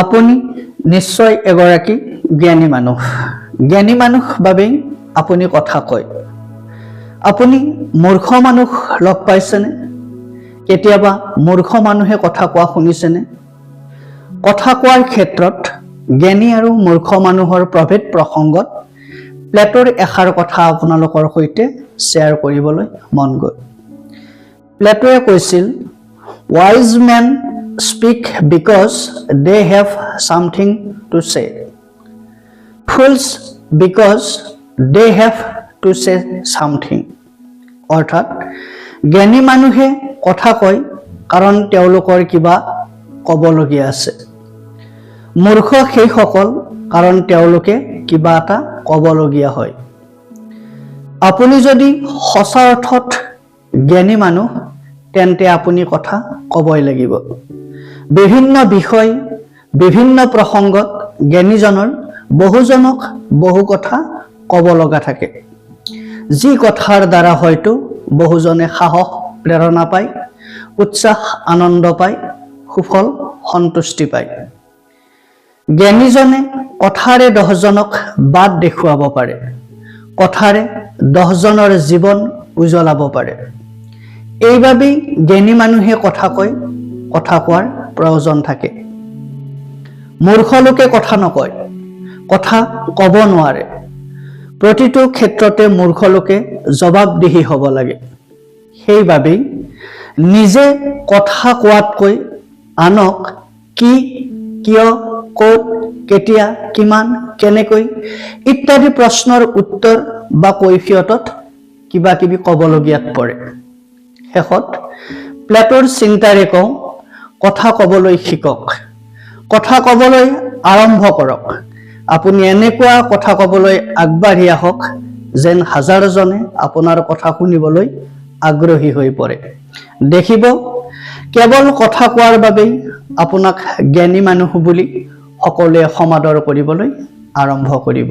আপুনি নিশ্চয় এগৰাকী জ্ঞানী মানুহ। জ্ঞানী মানুহ বাবেই আপুনি কথা কয়। আপুনি মূৰ্খ মানুহ লগ পাইছেনে? কেতিয়াবা মূৰ্খ মানুহে কথা কোৱা শুনিছেনে? কথা কোৱাৰ ক্ষেত্ৰত জ্ঞানী আৰু মূৰ্খ মানুহৰ প্ৰভেদ প্ৰসংগত প্লেটৰ এষাৰ কথা আপোনালোকৰ সৈতে শ্বেয়াৰ কৰিবলৈ মন গ'ল। প্লেটোৱে কৈছিল, wise men speak because they have something to say. Fools because they have to say something. অৰ্থাৎ জ্ঞানী মানুহে কথা কয় কাৰণ তেওঁলোকৰ কিবা ক'বলগীয়া আছে। মূৰ্খ সেইসকল কাৰণ তেওঁলোকে কিবা এটা ক'বলগীয়া হয়। আপুনি যদি সঁচা অৰ্থত জ্ঞানী মানুহ তেন্তে আপুনি কথা ক'বই লাগিব। বিভিন্ন বিষয় বিভিন্ন প্ৰসংগত জ্ঞানীজনৰ বহুজনক বহু কথা ক'ব লগা থাকে, যি কথাৰ দ্বাৰা হয়তো বহুজনে সাহস প্ৰেৰণা পায়, উৎসাহ আনন্দ পায়, সুফল সন্তুষ্টি পায়। জ্ঞানীজনে কথাৰে 10জনক বাট দেখুৱাব পাৰে, কথাৰে 10জনৰ জীৱন উজ্বলাব পাৰে। এইবাবেই জ্ঞানী মানুহে কথা কয়, কথা কোৱাৰ প্ৰয়োজন থাকে। মূৰ্খ লোকে কথা নকয়, কথা ক'ব নোৱাৰে। প্ৰতিটো ক্ষেত্ৰতে মূৰ্খ লোকে জবাবদিহি হ'ব লাগে। সেইবাবেই নিজে কথা কোৱাতকৈ আনক কি, কিয়, ক'ত, কেতিয়া, কিমান, কেনেকৈ ইত্যাদি প্ৰশ্নৰ উত্তৰ বা কৈফিয়তত কিবা কিবি ক'বলগীয়াত পৰে। শেষত প্লেটোৰ চিন্তাৰে কওঁ, কথা ক'বলৈ শিকক, কথা ক'বলৈ আৰম্ভ কৰক। আপুনি এনেকুৱা কথা ক'বলৈ আগবাঢ়ি আহক যেন হাজাৰজনে আপোনাৰ কথা শুনিবলৈ আগ্ৰহী হৈ পৰে। দেখিব, কেৱল কথা কোৱাৰ বাবেই আপোনাক জ্ঞানী মানুহ বুলি সকলোৱে সমাদৰ কৰিবলৈ আৰম্ভ কৰিব।